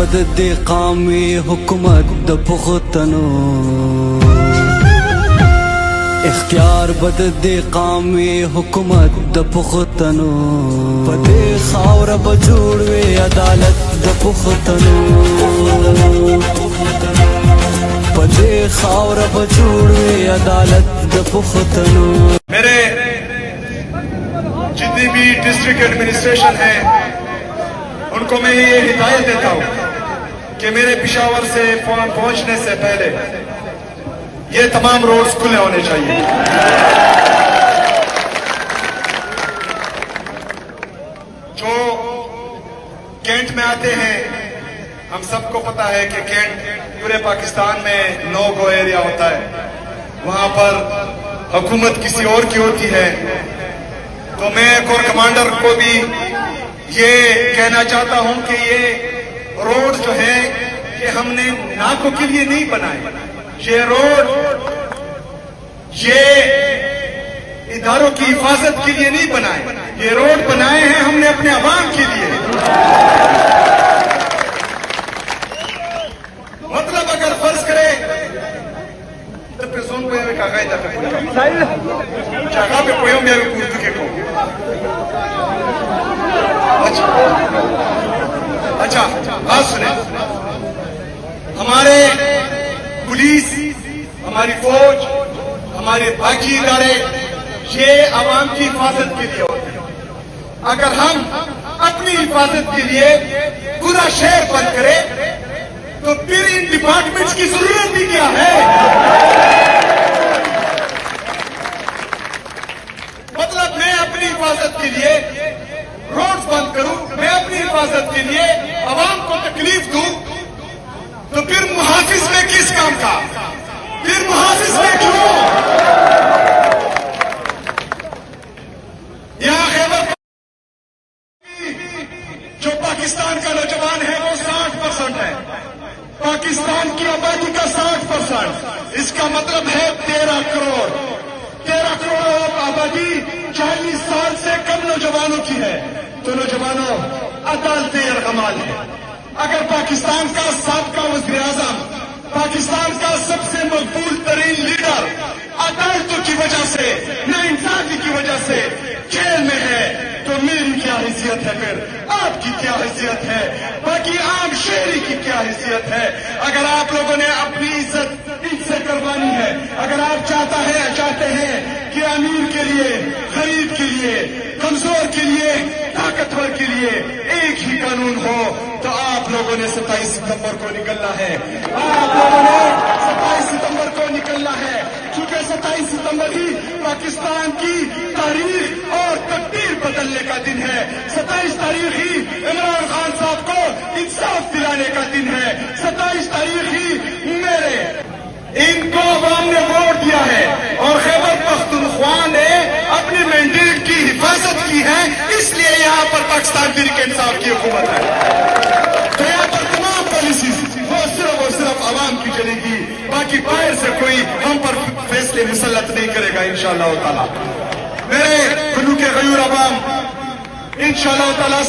بدد قامي حکومت د پختنو اختیار بدد قامي حکومت د پختنو پدې خاور بجوړوي عدالت د پختنو پدې خاور بجوړوي عدالت د پختنو. میرے جتنی بھی ڈسٹرکٹ ایڈمنسٹریشن ہے ان کو میں یہ ہدایت دیتا ہوں کہ میرے پشاور سے پہنچنے سے پہلے یہ تمام روڈز کھلے ہونے چاہیے. جو کینٹ میں آتے ہیں ہم سب کو پتا ہے کہ کینٹ پورے پاکستان میں نو گو ایریا ہوتا ہے, وہاں پر حکومت کسی اور کی ہوتی ہے. تو میں کور کمانڈر کو بھی یہ کہنا چاہتا ہوں کہ یہ روڈ جو ہے یہ ہم نے ناکوں کے لیے نہیں بنائے, یہ روڈ یہ اداروں کی حفاظت کے لیے نہیں بنائے, یہ روڈ بنائے ہیں ہم نے اپنے عوام کے لیے. مطلب اگر فرض کرے تو پھر سون کو یہ کہا گیا تھا جگہ پہ کوئی میرے پورتو کے کو اچھا بات سنیں, ہمارے پولیس, ہماری فوج, ہمارے باقی ادارے یہ عوام کی حفاظت کے لیے ہوتے ہیں. اگر ہم اپنی حفاظت کے لیے پورا شہر بند کریں تو پھر ان ڈپارٹمنٹس کی ضرورت بھی کیا ہے؟ مطلب میں اپنی حفاظت کے لیے روڈز بند کروں, میں اپنی حفاظت کے لیے عوام کو تکلیف دوں, تو پھر محافظ میں کس کام کا, پھر محافظ میں کیوں؟ یہاں خیبر جو پاکستان کا نوجوان ہے وہ 60% ہے, پاکستان کی آبادی کا 60%, اس کا مطلب ہے 13 کروڑ آبادی 40 سال سے کم نوجوانوں کی ہے. تو نوجوانوں عدالت ارغمال ہے. اگر پاکستان کا سابقہ وزیر اعظم, پاکستان کا سب سے مقبول ترین لیڈر عدالتوں کی وجہ سے, ناانصافی کی وجہ سے جیل میں ہے, تو میری کیا حیثیت ہے, پھر آپ کی کیا حیثیت ہے, باقی عام شہری کی کیا حیثیت ہے؟ اگر آپ لوگوں نے اپنی عزت ان سے کروانی ہے, اگر آپ چاہتے ہیں کہ امیر کے لیے, غریب کے لیے, کمزور کے لیے, طاقتور کے لیے ایک ہی قانون ہو, تو آپ لوگوں نے 27 ستمبر کو نکلنا ہے. آپ لوگوں نے 27 ستمبر کو نکلنا ہے, کیونکہ 27 ستمبر ہی پاکستان کی تاریخ اور تقدیر بدلنے کا دن ہے. 27 تاریخ ہی عمران خان صاحب کو انصاف دلانے کا دن ہے. 27 تاریخ ہی میرے ان کو عوام نے ووٹ دیا ہے اور خیبر پختونخوا نے اپنی مینڈیٹ کی حفاظت کی ہے, اس لیے یہاں پر پاکستان تحریک انصاف کی حکومت ہے. تو یہاں پر تمام پالیسیز وہ صرف عوام کی چلے گی, باقی باہر سے کوئی ہم پر فیصلے مسلط نہیں کرے گا انشاءاللہ تعالی. میرے بلو کے غیور عوام انشاءاللہ تعالی